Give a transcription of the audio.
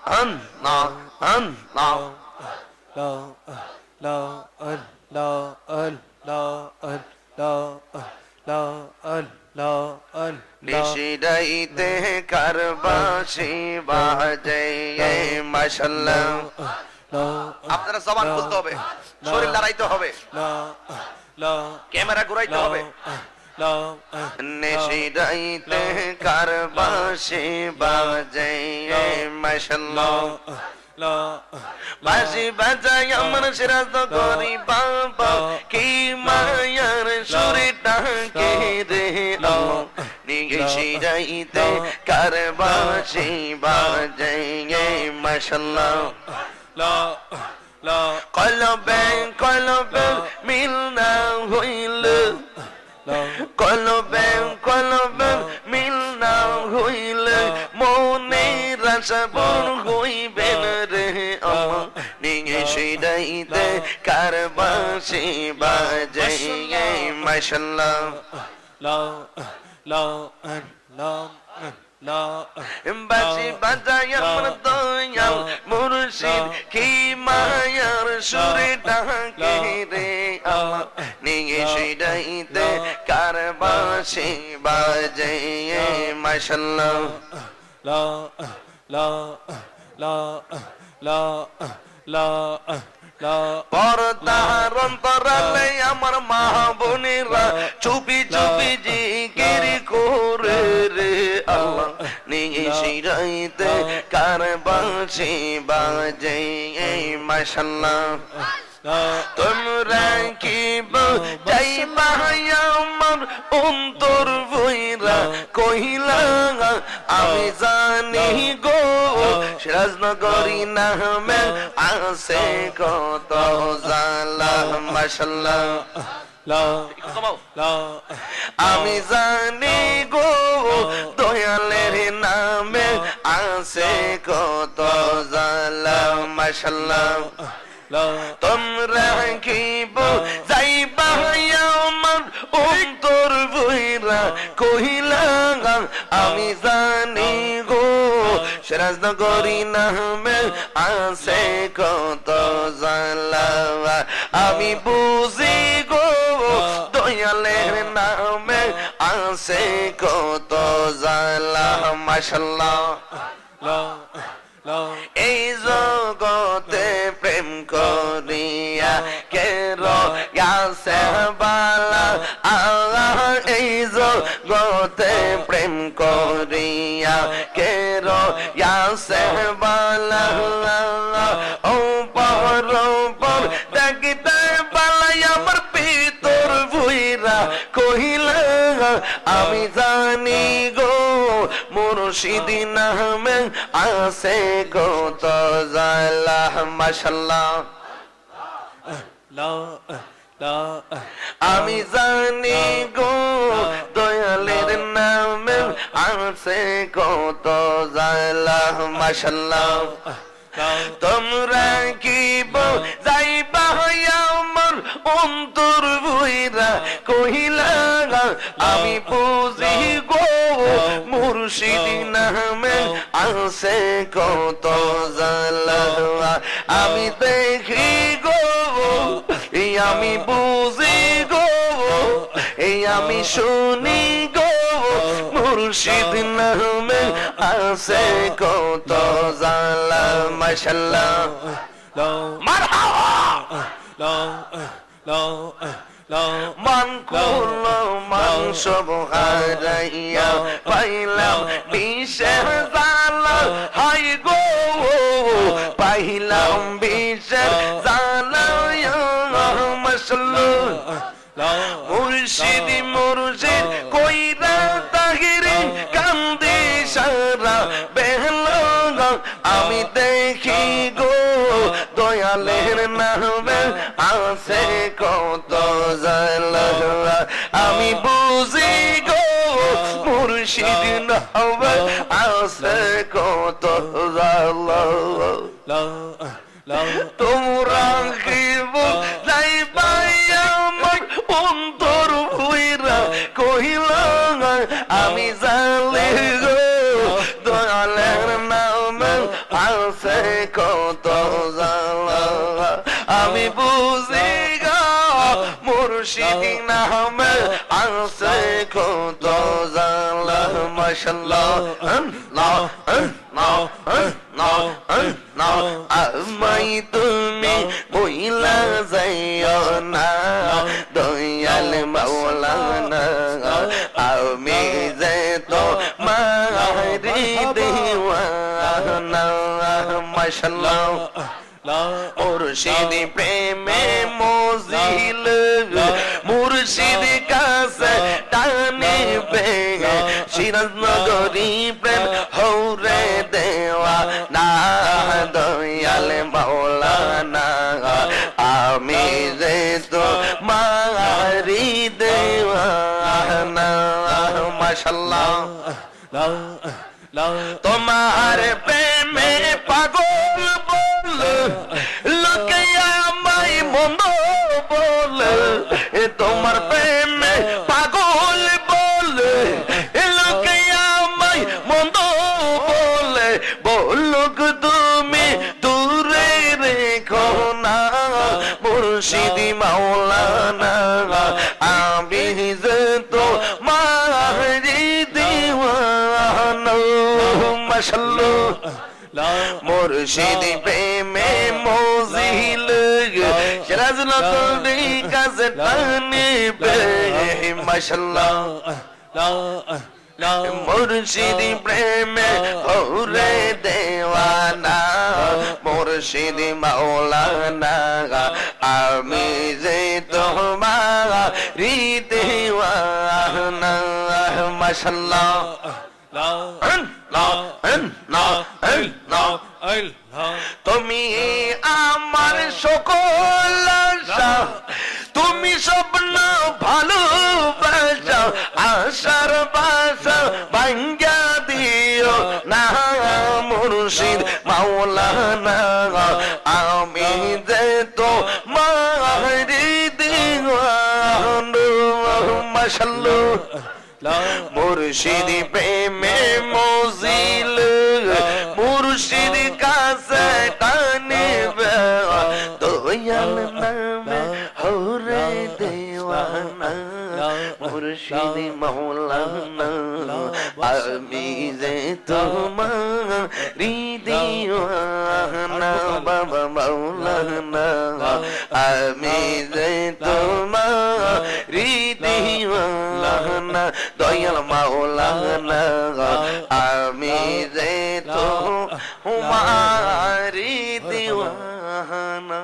আল্লাহ আল্লাহ নিশিরাইতে কারবাসি বাজে মাশাআল্লাহ। আপনারা জবান খুলতে হবে, শরীর লড়াইতে হবে, ক্যামেরা ঘুরাইতে হবে। নিশিরাইতে কারবাসি বাজে মাশাআল্লাহ। বাঁশি বাজাই আমার সিরাজ করি বাবা, কি মায়ার সুরে ডাকে রে নিশিরাইতে কারবাসি বাজে মাশাআল্লাহ। কলবে কলবে মিল না হইল, কলবে কলবে মিল না হইল, মনের আশা বড় হইবেন রে আমার নিশিরাইতে কারবাসি বাজে মাশাআল্লাহ। বাঁশি বাজাই আমার দয়াল মুর্শিদ, কি মায়ার সুরে ডাকে রে আমার নিশিরাইতে কারবাসি বাজে মাশাআল্লাহ। পর্দার অন্তরালে আমার মা বোনেরা চুপি চুপি জিকির করে রে আল্লাহ নিশিরাইতে কারবাসি বাজে মাশাআল্লাহ। তোমরা কি যাইবা আমার অন্তর বইরা কহিলা, আমি জানি গো সিরাজনগরী নামে আছে কত জালা মাশাআল্লাহ। আমি জানি গো দয়ালের নামে আছে কত জালা মাশাআল্লাহ। তোমরা কি যাইবা আমার অন্তর বইরা কহিলা, আমি জানি গো সিরাজনগরী নামে আছে কত জালা, আমি বুঝি গো দয়ালের নামে আছে কত জালা মাশাআল্লাহ। এই জগতে প্রেম করিয়া কে রয়াছে বালা, এই জগতে প্রেম করিয়া কে রয়াছে বালা, ও পর পর দেখিতে পালাই আমার ভিতর ভুইরা কহিলা, আমি জানি গো মুর্শিদ নামে আছে কত জালা মাশাআল্লাহ। আমি জানি গো দয়ালের নামে আছে কত জালা মাশাআল্লাহ। তোমরা কি যাইবা আমার অন্তর বইরা কহিলা, আমি বুঝি গো মুর্শিদ নামে আছে কত জালা, আমি দেখি গো আমি বুঝি গো আমি শুনি গো মুর্শিদ নামে আছে কত জালা মাশাআল্লাহ। মারহাবা মান কুল মান সব হারাইয়া পাইলাম বিষের জালা, হাই গো পাইলাম বিষের জালা মাশাআল্লাহ। মুর্শিদ মুর্শিদ কইরা তাহিরি কান্দি সারা বেলা, আমি দেখি গো দয়ালের নামে আছে কত জালা, আমি বুঝি গো মুর্শিদ নামে আছে কত জালা। তোমরা কি যাইবা আমার অন্তর ভুইরা কহিলা, আমি জানি গো দয়ালের নামে আছে কত জ্বালা আমি বুঝি গো মুর্শিদ নামে আছে কত জ্বালা মাশাআল্লাহ আল্লাহ আল্লাহ আল্লাহ আল্লাহ আমায় তুমি বইলা যাইও না দয়াল মাওলানা আমি যে তো মারি দেওয়ানা মাশাআল্লাহ মুর্শিদ প্রেমে মজিল মুর্শিদ কাছে টানে বেগে সিরাজ নগরী প্রেম হৌরে দেওয়া না দয়াল মাওলানা আমি যে তো মারি দেওয়ানা মাশাআল্লাহ তোমার প্রেমে পাগল বলে লোকে আমায় মন্দ বলে তোমার প্রেমে পাগল বলে লোকে আমায় মন্দ বলে বলুক তুমি দূরে রেখো না মুর্শিদ মাওলানা আমি যে তো মারি দিওয়ানা মাশাআল্লাহ মুর্শিদ প্রেমে মজিল সিরাজ নগরী কাছে টানে বেগে মাশাআল্লাহ মুর্শিদ প্রেমে হৌরে দেওয়ানা মুর্শিদ মাওলানা আমি যে তোমারি দেওয়ানা মাশাআল্লাহ তুমি আমার সকল আশা তুমি স্বপ্ন ভালোবাসা আশার বাসা ভাঙ্গা দিও না মুর্শিদ মাওলানা আমি যে তো মারি দিওয়ানা মাশাআল্লাহ মুর্শিদ প্রেমে মজিল মুর্শিদ কাছে টানে দয়াল নামে হরে দেওয়ানা মুর্শিদ মাওলানা আমি যে তোমারি দিওয়ানা বাবা মাওলানা আমি যে তোমারি দিওয়ানা দয়াল মাওলানা আমি যে তোমারি দিওয়ানা